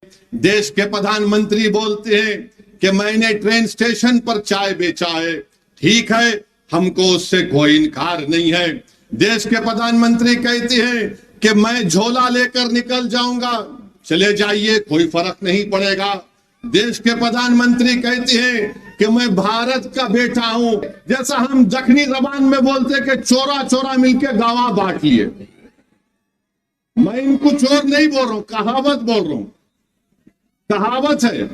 देश के प्रधानमंत्री बोलते हैं कि मैंने ट्रेन स्टेशन पर चाय बेचा है। ठीक है, हमको उससे कोई इनकार नहीं है। देश के प्रधानमंत्री कहते हैं कि मैं झोला लेकर निकल जाऊंगा, चले जाइए, कोई फर्क नहीं पड़ेगा। देश के प्रधानमंत्री कहते हैं कि मैं भारत का बेटा हूं, जैसा हम दक्षिणी जबान में बोलते कि चोरा चोरा मिलके गावा बांट लिए। मैं इनको चोर नहीं बोल रहा हूं, कहावत बोल रहा हूं। कहावत है,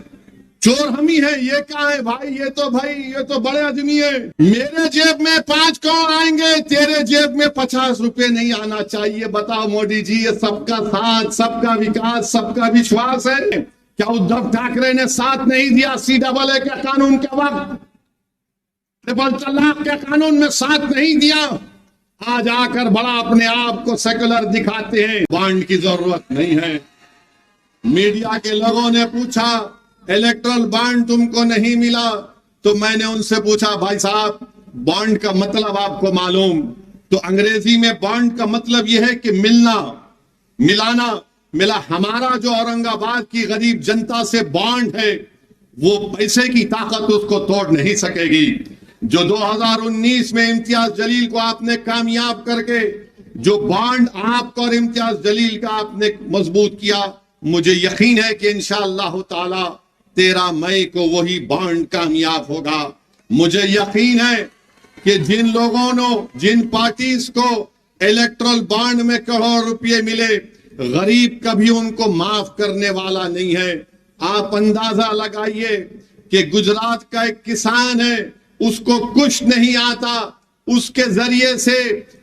चोर हम ही है। ये क्या है भाई? ये तो बड़े आदमी है। मेरे जेब में 5 करोड़ आएंगे, तेरे जेब में 50 रुपए नहीं आना चाहिए। बताओ मोदी जी, ये सबका साथ, सबका विकास, सबका विश्वास है। क्या उद्धव ठाकरे ने साथ नहीं दिया CAA के कानून के वक्त? ट्रिपल तलाक के कानून में साथ नहीं दिया। आज आकर बड़ा अपने आप को सेकुलर दिखाते हैं। बॉन्ड की जरूरत नहीं है। मीडिया के लोगों ने पूछा इलेक्ट्रल बॉन्ड तुमको नहीं मिला, तो मैंने उनसे पूछा भाई साहब, बॉन्ड का मतलब आपको मालूम? तो अंग्रेजी में बॉन्ड का मतलब यह है कि मिलना, मिलाना। मिला हमारा जो औरंगाबाद की गरीब जनता से बॉन्ड है, वो पैसे की ताकत उसको तोड़ नहीं सकेगी। जो 2019 में इम्तियाज जलील को आपने कामयाब करके जो बॉन्ड आपको और इम्तियाज जलील का आपने मजबूत किया, मुझे यकीन है कि इंशाअल्लाह ताला 13 मई को वही बॉन्ड कामयाब होगा। मुझे यकीन है कि जिन लोगों ने, जिन पार्टीज को इलेक्ट्रल बॉन्ड में करोड़ रुपए मिले, गरीब कभी उनको माफ करने वाला नहीं है। आप अंदाजा लगाइए कि गुजरात का एक किसान है, उसको कुछ नहीं आता, उसके जरिए से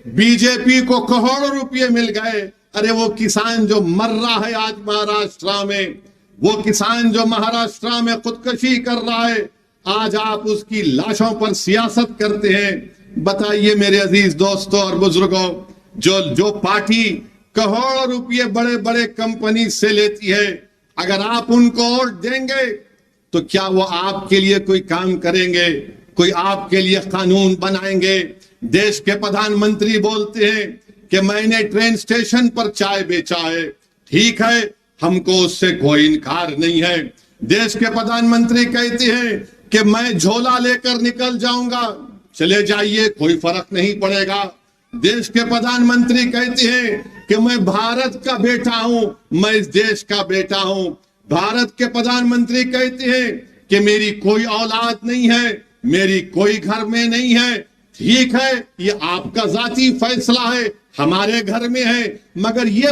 बीजेपी को करोड़ों रुपए मिल गए। अरे वो किसान जो मर रहा है आज महाराष्ट्र में, वो किसान जो महाराष्ट्र में खुदकुशी कर रहा है, आज आप उसकी लाशों पर सियासत करते हैं। बताइए मेरे अजीज दोस्तों और बुजुर्गों, जो पार्टी करोड़ों रुपये बड़े बड़े कंपनी से लेती है, अगर आप उनको वोट देंगे तो क्या वो आपके लिए कोई काम करेंगे? कोई आपके लिए कानून बनाएंगे? देश के प्रधानमंत्री बोलते हैं कि मैंने ट्रेन स्टेशन पर चाय बेचा है। ठीक है, हमको उससे कोई इनकार नहीं है। देश के प्रधानमंत्री कहते हैं कि मैं झोला लेकर निकल जाऊंगा, चले जाइए, कोई फर्क नहीं पड़ेगा। देश के प्रधानमंत्री कहते हैं कि मैं भारत का बेटा हूं, मैं इस देश का बेटा हूं। भारत के प्रधानमंत्री कहते हैं कि मेरी कोई औलाद नहीं है, मेरी कोई घर में नहीं है। ठीक है, ये आपका जाती फैसला है, हमारे घर में है। मगर ये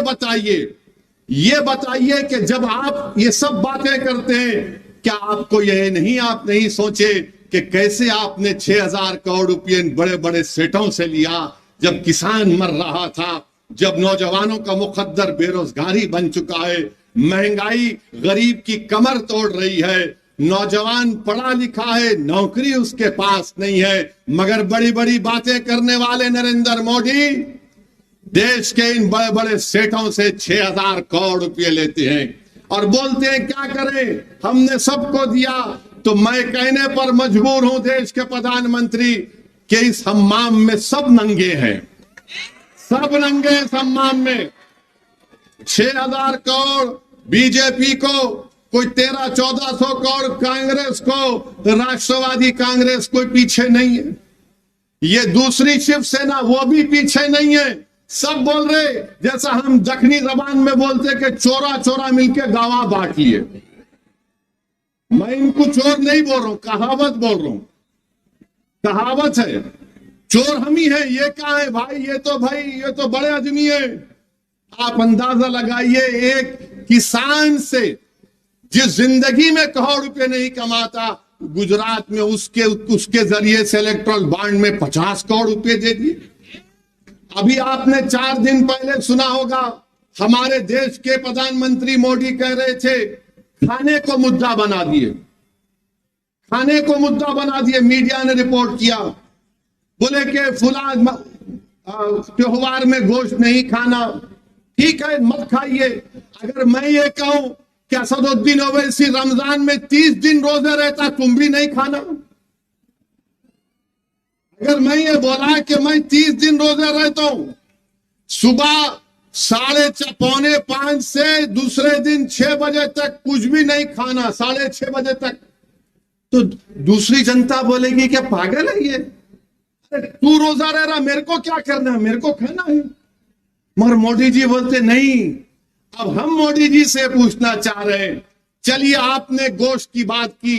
बताइए कि जब आप ये सब बातें करते हैं, क्या आपको आप नहीं सोचे कि कैसे आपने 6000 करोड़ रुपये बड़े बड़े सेठों से लिया, जब किसान मर रहा था, जब नौजवानों का मुकद्दर बेरोजगारी बन चुका है, महंगाई गरीब की कमर तोड़ रही है, नौजवान पढ़ा लिखा है, नौकरी उसके पास नहीं है, मगर बड़ी बड़ी बातें करने वाले नरेंद्र मोदी देश के इन बड़े बड़े सेठों से 6000 करोड़ रुपए लेते हैं और बोलते हैं क्या करें, हमने सबको दिया। तो मैं कहने पर मजबूर हूं देश के प्रधानमंत्री कि इस हम्माम में सब नंगे हैं, सब नंगे हैं इस हम्माम में। 6000 करोड़ बीजेपी को, कोई 1300-1400 करोड़ कांग्रेस को, राष्ट्रवादी कांग्रेस कोई पीछे नहीं है। ये दूसरी शिवसेना वो भी पीछे नहीं है। सब बोल रहे, जैसा हम दक्षिणी जबान में बोलते कि चोरा चोरा मिलके गावा बांट लिए। मैं इनको चोर नहीं बोल रहा हूं, कहावत बोल रहा हूं। कहावत है, चोर हम ही है। ये क्या है भाई? ये तो बड़े आदमी है। आप अंदाजा लगाइए, एक किसान से जिस जिंदगी में करोड़ रुपए नहीं कमाता, गुजरात में उसके जरिए से इलेक्ट्रल बॉन्ड में 50 करोड़ रुपए दे दिए। अभी आपने 4 दिन पहले सुना होगा, हमारे देश के प्रधानमंत्री मोदी कह रहे थे खाने को मुद्दा बना दिए, खाने को मुद्दा बना दिए। मीडिया ने रिपोर्ट किया, बोले कि फुला त्योहार में गोश्त नहीं खाना। ठीक है, मत खाइए। अगर मैं ये कहूं कि असदुद्दीन ओवैसी रमजान में 30 दिन रोजे रहता, तुम भी नहीं खाना। अगर मैं ये बोला कि मैं 30 दिन रोजे रहता हूं, सुबह 4:45 से दूसरे दिन 6 बजे तक कुछ भी नहीं खाना, 6:30 बजे तक। तो दूसरी जनता बोलेगी क्या पागल है ये, तू रोजा रह रहा, मेरे को क्या करना है, मेरे को खाना है। मगर मोदी जी बोलते नहीं। अब हम मोदी जी से पूछना चाह रहे हैं, चलिए आपने गोश्त की बात की,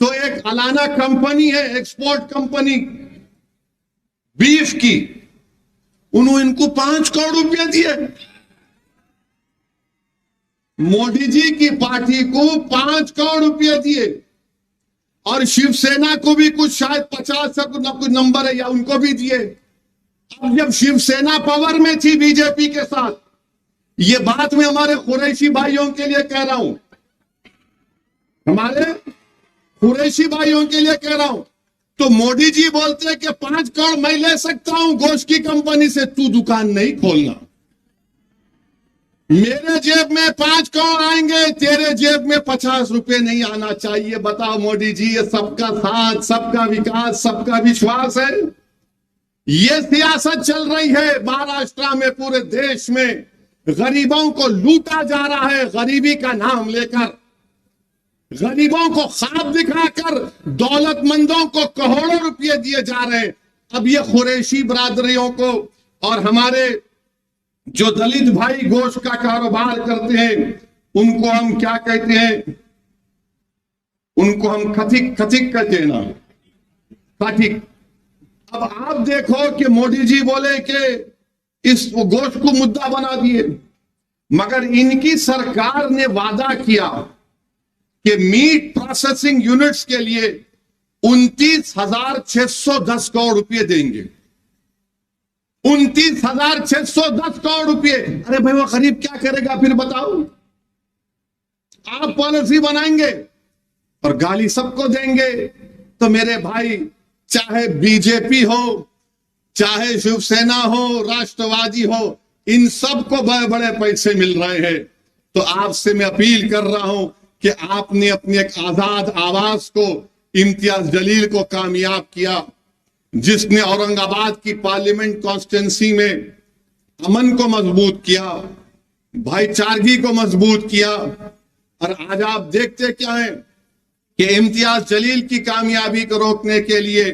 तो एक अलाना कंपनी है, एक्सपोर्ट कंपनी बीफ की, उन्होंने इनको 5 करोड़ रुपए दिए। मोदी जी की पार्टी को 5 करोड़ रुपए दिए, और शिवसेना को भी कुछ शायद 50 से कुछ नंबर है या उनको भी दिए। अब जब शिवसेना पावर में थी बीजेपी के साथ, ये बात मैं हमारे कुरैशी भाइयों के लिए कह रहा हूं, हमारे कुरैशी भाइयों के लिए कह रहा हूं। तो मोदी जी बोलते हैं कि 5 करोड़ मैं ले सकता हूं गोश्त की कंपनी से, तू दुकान नहीं खोलना, मेरे जेब में 5 करोड़ आएंगे, तेरे जेब में 50 रुपए नहीं आना चाहिए। बताओ मोदी जी, ये सबका साथ, सबका विकास, सबका विश्वास है? ये सियासत चल रही है महाराष्ट्र में, पूरे देश में गरीबों को लूटा जा रहा है, गरीबी का नाम लेकर, गरीबों को ख्वाब दिखाकर दौलतमंदों को करोड़ों रुपए दिए जा रहे हैं। अब ये कुरैशी बरादरियों को और हमारे जो दलित भाई गोश्त का कारोबार करते हैं, उनको हम क्या कहते हैं, उनको हम खथिक कहते हैं ना, खथिक। अब आप देखो कि मोदी जी बोले कि इस गोश्त को मुद्दा बना दिए, मगर इनकी सरकार ने वादा किया कि मीट प्रोसेसिंग यूनिट्स के लिए 29,610 करोड़ रुपए देंगे। 29,610 करोड़ रुपए। अरे भाई वो गरीब क्या करेगा फिर बताओ? आप पॉलिसी बनाएंगे और गाली सबको देंगे। तो मेरे भाई, चाहे बीजेपी हो, चाहे शिवसेना हो, राष्ट्रवादी हो, इन सबको बड़े बड़े पैसे मिल रहे हैं। तो आपसे मैं अपील कर रहा हूं कि आपने अपनी एक आजाद आवाज को, इम्तियाज जलील को कामयाब किया, जिसने औरंगाबाद की पार्लियामेंट कॉन्स्टिट्यूंसी में अमन को मजबूत किया, भाईचारगी को मजबूत किया। और आज आप देखते क्या है कि इम्तियाज जलील की कामयाबी को रोकने के लिए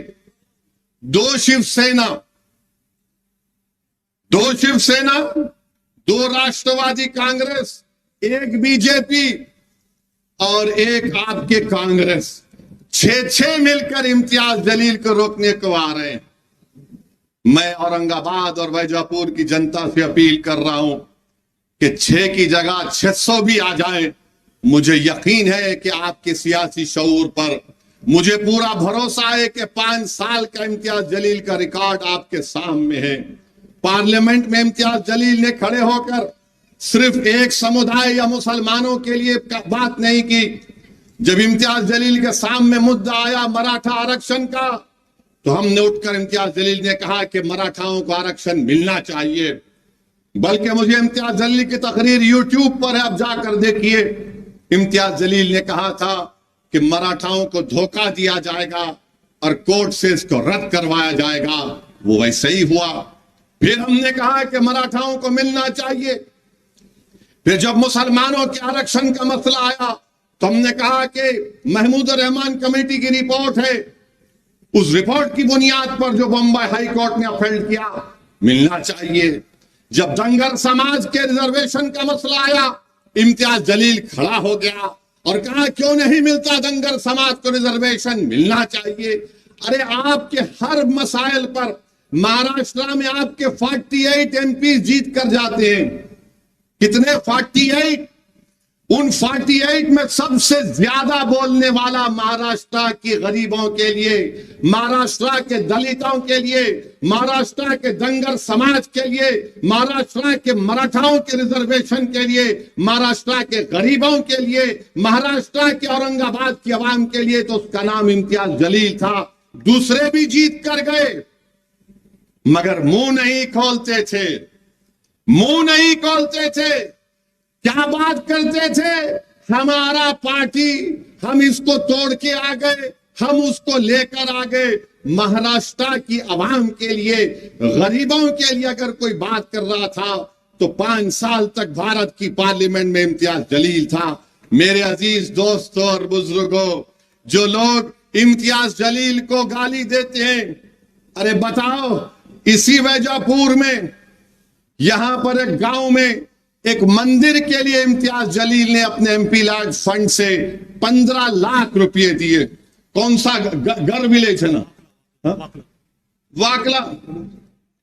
दो शिवसेना, दो राष्ट्रवादी कांग्रेस, एक बीजेपी और एक आपके कांग्रेस, 6 मिलकर इम्तियाज जलील को रोकने को आ रहे हैं। मैं औरंगाबाद और वैजापुर की जनता से अपील कर रहा हूं कि 6 की जगह 600 भी आ जाए। मुझे यकीन है कि आपके सियासी शऊर पर, मुझे पूरा भरोसा है कि 5 साल का इम्तियाज जलील का रिकॉर्ड आपके सामने है। पार्लियामेंट में इम्तियाज जलील ने खड़े होकर सिर्फ एक समुदाय या मुसलमानों के लिए बात नहीं की। जब इम्तियाज जलील के सामने मुद्दा आया मराठा आरक्षण का, तो हमने उठकर इम्तियाज जलील ने कहा कि मराठाओं को आरक्षण मिलना चाहिए। बल्कि मुझे इम्तियाज जलील की तकरीर यूट्यूब पर है, आप जाकर देखिए। इम्तियाज जलील ने कहा था कि मराठाओं को धोखा दिया जाएगा और कोर्ट से इसको रद्द करवाया जाएगा। वो वैसे ही हुआ। फिर हमने कहा कि मराठाओं को मिलना चाहिए। फिर जब मुसलमानों के आरक्षण का मसला आया, तो हमने कहा कि महमूद रहमान कमेटी की रिपोर्ट है, उस रिपोर्ट की बुनियाद पर जो बम्बई हाई कोर्ट ने अपील किया, मिलना चाहिए। जब धनगर समाज के रिजर्वेशन का मसला आया, इम्तियाज जलील खड़ा हो गया और कहा क्यों नहीं मिलता धनगर समाज को रिजर्वेशन, मिलना चाहिए। अरे आपके हर मसाइल पर महाराष्ट्र में आपके 48 एमपी जीत कर जाते हैं। कितने? 48। उन 48 में सबसे ज्यादा बोलने वाला महाराष्ट्र के गरीबों के लिए, महाराष्ट्र के दलितों के लिए, महाराष्ट्र के धनगर समाज के लिए, महाराष्ट्र के मराठाओं के रिजर्वेशन के लिए, महाराष्ट्र के गरीबों के लिए, महाराष्ट्र के औरंगाबाद की आवाम के लिए, तो उसका नाम इम्तियाज जलील था। दूसरे भी जीत कर गए, मगर मुंह नहीं खोलते थे, मुंह नहीं खोलते थे। क्या बात करते थे? हमारा पार्टी, हम इसको तोड़ के आ गए, हम उसको लेकर आ गए। महाराष्ट्र की आवाम के लिए, गरीबों के लिए अगर कोई बात कर रहा था, तो 5 साल तक भारत की पार्लियामेंट में इम्तियाज जलील था। मेरे अजीज दोस्तों और बुजुर्गों, जो लोग इम्तियाज जलील को गाली देते हैं, अरे बताओ, इसी वैजापुर में यहां पर एक गांव में एक मंदिर के लिए इम्तियाज जलील ने अपने एमपी लैंड फंड से 15 लाख रुपए दिए। कौन सा घर विलेज है ना, वाकला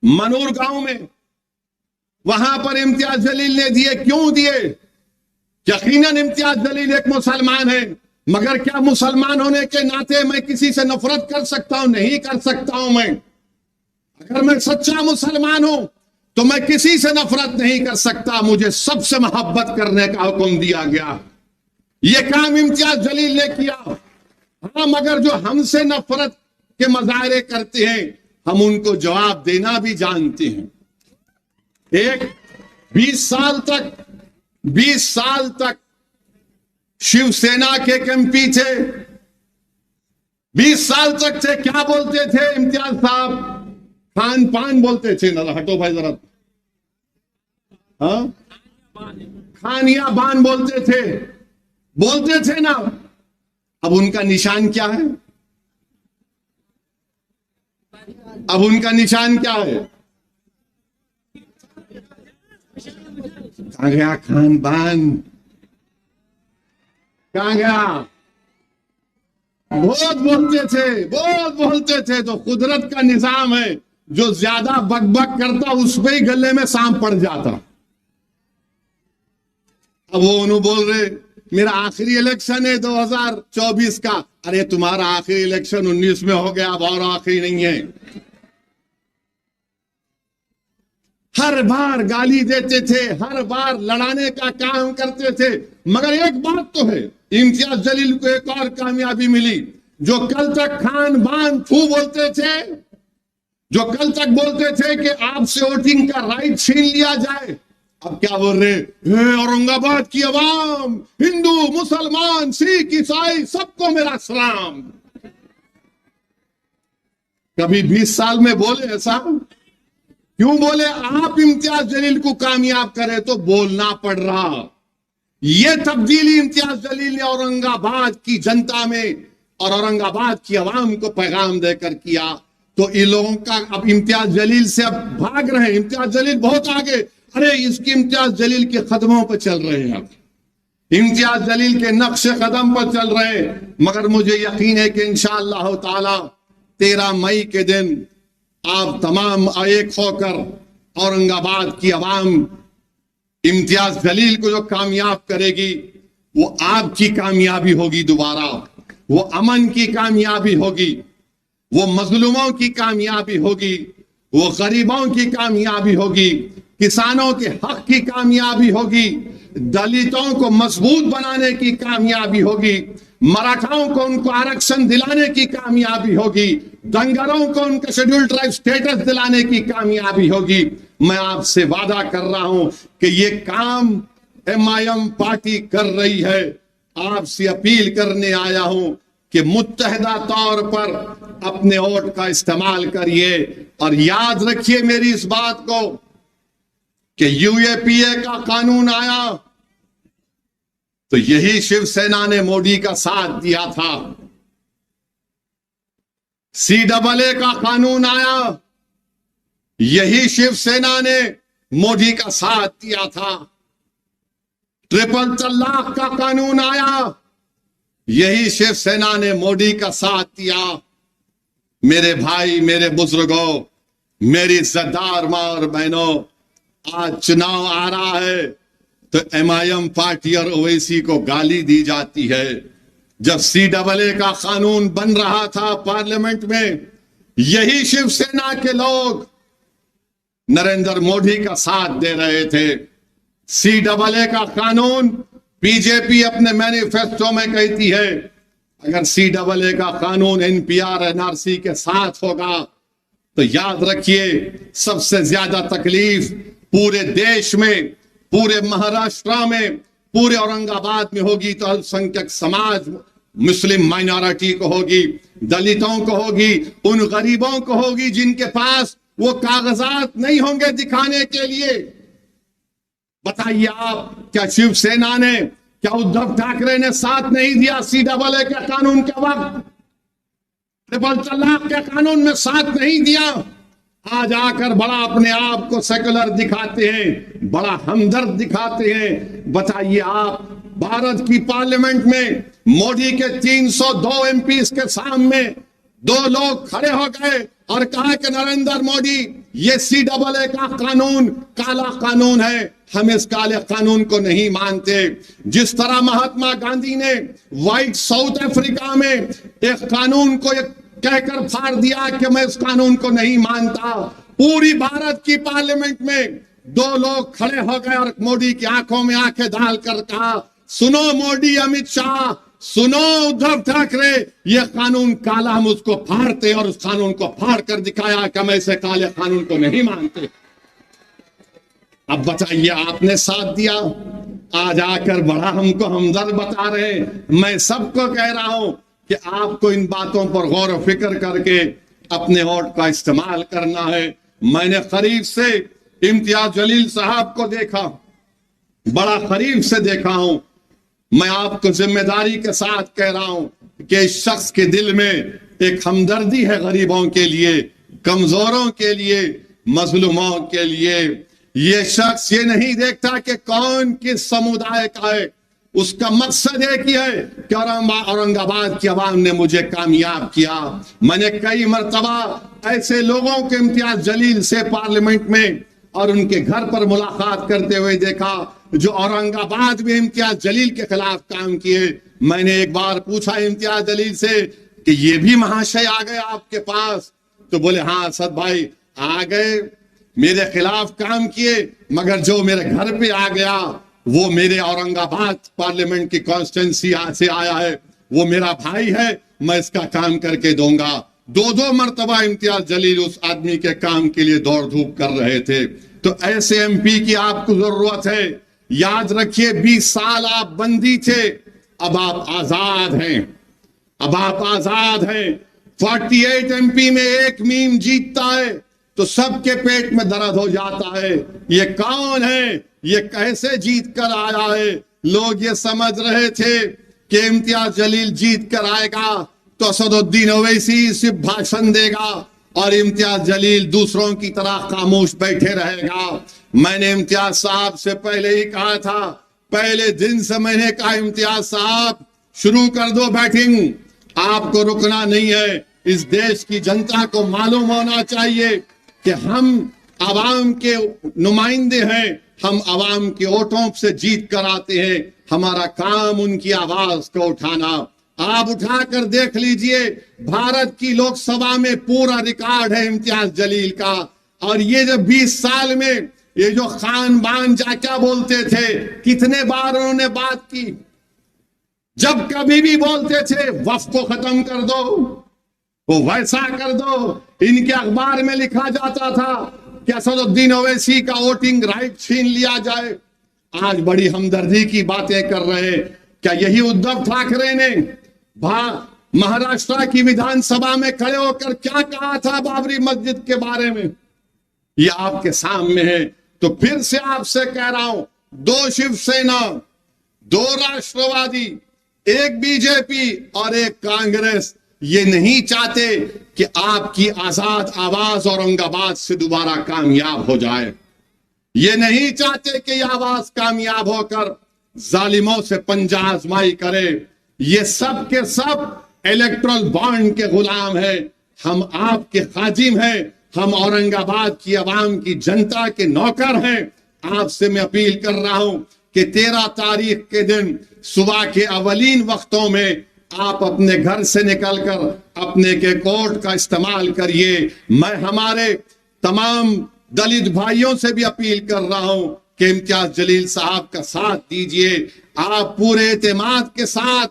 मनूर गांव में, वहां पर इम्तियाज जलील ने दिए। क्यों दिए? यकीनन इम्तियाज जलील एक मुसलमान है, मगर क्या मुसलमान होने के नाते मैं किसी से नफरत कर सकता हूं? नहीं कर सकता हूं। मैं अगर मैं सच्चा मुसलमान हूं तो मैं किसी से नफरत नहीं कर सकता। मुझे सबसे मोहब्बत करने का हुक्म दिया गया। यह काम इम्तियाज जलील ने किया। हाँ, मगर जो हमसे नफरत के मजारे करते हैं, हम उनको जवाब देना भी जानते हैं। एक 20 साल तक शिवसेना के एमपी थे, 20 साल तक थे। क्या बोलते थे इम्तियाज साहब? खान पान बोलते थे ना। हटो भाई जरा, हाँ, खानिया बान बोलते थे ना। अब उनका निशान क्या है? अब उनका निशान क्या है? कहां गया खान बान? कहां गया? बहुत बोलते थे। तो कुदरत का निजाम है, जो ज्यादा बकबक करता उस पे ही गले में सांप पड़ जाता। अब वो उन्होंने बोल रहे मेरा आखिरी इलेक्शन है 2024 का। अरे तुम्हारा आखिरी इलेक्शन 19 में हो गया, अब और आखिरी नहीं है। हर बार गाली देते थे, हर बार लड़ाने का काम करते थे। मगर एक बात तो है, इम्तियाज जलील को एक और कामयाबी मिली। जो कल तक खान बान फू बोलते थे, जो कल तक बोलते थे कि आपसे वोटिंग का राइट छीन लिया जाए, अब क्या बोल रहे? औरंगाबाद की आवाम, हिंदू मुसलमान सिख ईसाई, सबको मेरा सलाम। कभी 20 साल में बोले ऐसा? क्यों बोले? आप इम्तियाज जलील को कामयाब करे तो बोलना पड़ रहा। यह तब्दीली इम्तियाज जलील ने औरंगाबाद की जनता में और औरंगाबाद की आवाम को पैगाम देकर किया। तो इन लोगों का अब इम्तियाज जलील से अब भाग रहे हैं। इम्तियाज जलील बहुत आगे, अरे इसकी इम्तियाज जलील के कदमों पर चल रहे हैं। अब इम्तियाज जलील के नक्शे कदम पर चल रहे हैं। मगर मुझे यकीन है कि इंशाअल्लाह ताला 13 मई के दिन आप तमाम एक होकर औरंगाबाद की आवाम इम्तियाज जलील को जो कामयाब करेगी, वो आपकी कामयाबी होगी। दोबारा वो अमन की कामयाबी होगी, वो मजलूमों की कामयाबी होगी, वो गरीबों की कामयाबी होगी, किसानों के हक की कामयाबी होगी, दलितों को मजबूत बनाने की कामयाबी होगी, मराठाओं को उनको आरक्षण दिलाने की कामयाबी होगी, दंगरों को उनका शेड्यूल ट्राइब स्टेटस दिलाने की कामयाबी होगी। मैं आपसे वादा कर रहा हूं कि ये काम MIM पार्टी कर रही है। आपसे अपील करने आया हूं कि मुत्तहिदा तौर पर अपने वोट का इस्तेमाल करिए। और याद रखिए मेरी इस बात को कि UAPA का कानून आया तो यही शिवसेना ने मोदी का साथ दिया था। CAA का कानून आया, यही शिवसेना ने मोदी का साथ दिया था। ट्रिपल तलाक का कानून आया, यही शिवसेना ने मोदी का साथ दिया। मेरे भाई, मेरे बुजुर्गों, मेरी इज्जतदार मां और बहनों, आज चुनाव आ रहा है तो MIM पार्टी और ओवैसी को गाली दी जाती है। जब CAA का कानून बन रहा था पार्लियामेंट में, यही शिवसेना के लोग नरेंद्र मोदी का साथ दे रहे थे। CAA का कानून बीजेपी अपने मैनिफेस्टो में कहती है, अगर CAA का कानून NPR NRC के साथ होगा तो याद रखिए सबसे ज्यादा तकलीफ पूरे देश में, पूरे महाराष्ट्र में, पूरे औरंगाबाद में होगी तो अल्पसंख्यक समाज, मुस्लिम माइनॉरिटी को होगी, दलितों को होगी, उन गरीबों को होगी जिनके पास वो कागजात नहीं होंगे दिखाने के लिए। बताइए आप, क्या शिवसेना ने, क्या उद्धव ठाकरे ने साथ नहीं दिया CAA के कानून के वक्त? ट्रिपल तलाक के कानून में साथ नहीं दिया। आज आकर बड़ा अपने आप को सेकुलर दिखाते हैं, बड़ा हमदर्द दिखाते हैं। बताइए आप, भारत की पार्लियामेंट में मोदी के 302 MPs के सामने दो लोग खड़े हो गए और कहा कि नरेंद्र मोदी, ये CAA का कानून काला कानून है, हम इस काले कानून को नहीं मानते। जिस तरह महात्मा गांधी ने व्हाइट साउथ अफ्रीका में एक कानून को कहकर फाड़ दिया कि मैं इस कानून को नहीं मानता, पूरी भारत की पार्लियामेंट में दो लोग खड़े हो गए और मोदी की आंखों में आंखें डालकर कहा, सुनो मोदी, अमित शाह, सुनो उद्धव ठाकरे, यह कानून काला, हम उसको फाड़ते, और उस कानून को फाड़ कर दिखाया कि हम ऐसे काले कानून को नहीं मानते। अब बताइए, आपने साथ दिया, आज आकर बड़ा हमको हमदर्द बता रहे हैं। मैं सबको कह रहा हूं कि आपको इन बातों पर गौर व फिक्र करके अपने वोट का इस्तेमाल करना है। मैंने करीब से इम्तियाज जलील साहब को देखा, बड़ा करीब से देखा हूं। मैं आपको जिम्मेदारी के साथ कह रहा हूं कि इस शख्स के दिल में एक हमदर्दी है, गरीबों के लिए, कमजोरों के लिए, मजलूमों के लिए। ये शख्स ये नहीं देखता कि कौन किस समुदाय का है, उसका मकसद एक ही है कि औरंगाबाद की आवाम ने मुझे कामयाब किया। मैंने कई मर्तबा ऐसे लोगों के इम्तियाज जलील से पार्लियामेंट में और उनके घर पर मुलाकात करते हुए देखा जो औरंगाबाद में इम्तियाज जलील के खिलाफ काम किए। मैंने एक बार पूछा इम्तियाज जलील से कि ये भी महाशय आ गए आपके पास? तो बोले हाँ असद भाई आ गए, मेरे खिलाफ काम किए, मगर जो मेरे घर पे आ गया वो मेरे औरंगाबाद पार्लियामेंट की कॉन्स्टिट्यूंसी से आया है, वो मेरा भाई है, मैं इसका काम करके दूंगा। दो मर्तबा इम्तियाज जलील उस आदमी के काम के लिए दौड़ धूप कर रहे थे। तो ऐसे MP की आपको जरूरत है। याद रखिए, 20 साल आप बंदी थे, अब आप आजाद हैं, अब आप आजाद हैं। 48 MP में एक मीम जीतता है तो सबके पेट में दर्द हो जाता है। ये कौन है, ये कैसे जीत कर आया है? लोग ये समझ रहे थे कि इम्तियाज जलील जीत कर आएगा तो असदुद्दीन ओवैसी सिर्फ भाषण देगा और इम्तियाज जलील दूसरों की तरह खामोश बैठे रहेगा। मैंने इम्तियाज साहब से पहले ही कहा था, पहले दिन से मैंने कहा इम्तियाज साहब शुरू कर दो बैटिंग, आपको रुकना नहीं है। इस देश की जनता को मालूम होना चाहिए कि हम आवाम के नुमाइंदे हैं, हम आवाम के वोटों से जीत कर आते हैं, हमारा काम उनकी आवाज को उठाना। आप उठाकर देख लीजिए, भारत की लोकसभा में पूरा रिकॉर्ड है इम्तियाज जलील का। और ये जो 20 साल में ये जो खान बान जा क्या बोलते थे, कितने बार उन्होंने बात की, जब कभी भी बोलते थे वक्फ को खत्म कर दो, वो वैसा कर दो। इनके अखबार में लिखा जाता था कि असदुद्दीन ओवैसी का वोटिंग राइट छीन लिया जाए। आज बड़ी हमदर्दी की बातें कर रहे हैं। क्या यही उद्धव ठाकरे ने महाराष्ट्र की विधानसभा में खड़े होकर क्या कहा था बाबरी मस्जिद के बारे में? ये आपके सामने है। तो फिर से आपसे कह रहा हूं, 2 शिवसेना, 2 राष्ट्रवादी, 1 बीजेपी और 1 कांग्रेस ये नहीं चाहते कि आपकी आजाद आवाज औरंगाबाद से दोबारा कामयाब हो जाए। ये नहीं चाहते कि यह आवाज कामयाब होकर जालिमों से पंजा आजमाई करे। ये सब के सब इलेक्ट्रल बॉन्ड के गुलाम है। हम आपके खाजिम हैं, हम औरंगाबाद की आवाम की जनता के नौकर हैं। आपसे मैं अपील कर रहा हूं कि 13 तारीख के दिन सुबह के अवलीन वक्तों में आप अपने घर से निकलकर अपने के कोर्ट का इस्तेमाल करिए। मैं हमारे तमाम दलित भाइयों से भी अपील कर रहा हूं कि इम्तियाज जलील साहब का साथ दीजिए। आप पूरे एतमाद के साथ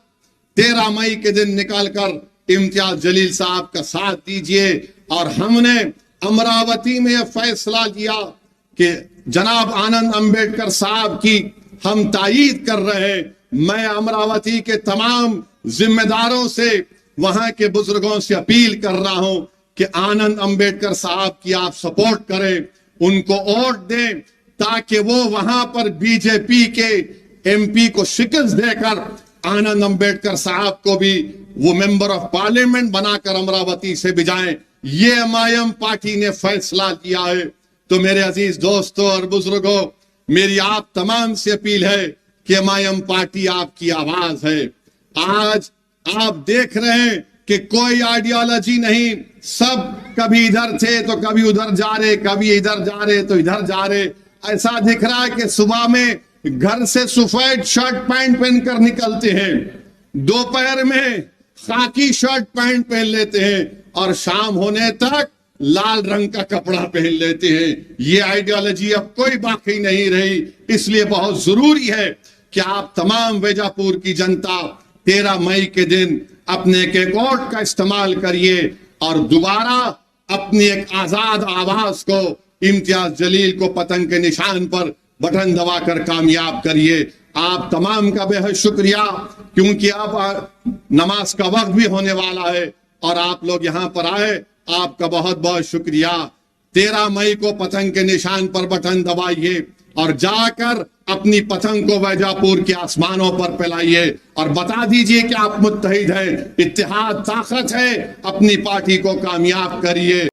13 मई के दिन निकलकर इम्तियाज जलील साहब का साथ दीजिए। और हमने अमरावती में यह फैसला लिया कि जनाब आनंद अंबेडकर साहब की हम तायीद कर रहे हैं। मैं अमरावती के तमाम जिम्मेदारों से, वहां के बुजुर्गों से अपील कर रहा हूं कि आनंद अंबेडकर साहब की आप सपोर्ट करें, उनको वोट दें ताकि वो वहां पर बीजेपी के एमपी को शिकस्त देकर आनंद अंबेडकर साहब को भी वो मेंबर ऑफ पार्लियामेंट बनाकर अमरावती से भिजाएं। ये एमआईएम पार्टी ने फैसला किया है। तो मेरे अजीज दोस्तों और बुजुर्गों, मेरी आप तमाम से अपील है कि एमआईएम पार्टी आपकी आवाज है। आज आप देख रहे हैं कि कोई आइडियोलॉजी नहीं, सब कभी इधर थे तो कभी उधर जा रहे, कभी इधर जा रहे तो इधर जा रहे। ऐसा दिख रहा है कि सुबह में घर से सफेद शर्ट पैंट पहनकर निकलते हैं, दोपहर में खाकी शर्ट पैंट पहन लेते हैं और शाम होने तक लाल रंग का कपड़ा पहन लेते हैं। ये आइडियोलॉजी अब कोई बाकी नहीं रही। इसलिए बहुत जरूरी है कि आप तमाम वेजापुर की जनता 13 मई के दिन अपने एक वोट का इस्तेमाल करिए और दोबारा अपनी एक आजाद आवाज को इम्तियाज जलील को पतंग के निशान पर बटन दबाकर कामयाब करिए। आप तमाम का बेहद शुक्रिया, क्योंकि अब नमाज का वक्त भी होने वाला है और आप लोग यहाँ पर आए, आपका बहुत बहुत शुक्रिया। 13 मई को पतंग के निशान पर बटन दबाइए और जाकर अपनी पतंग को वैजापुर के आसमानों पर फैलाइए और बता दीजिए कि आप मुत्तहिद हैं, इत्तेहाद ताकत है, अपनी पार्टी को कामयाब करिए।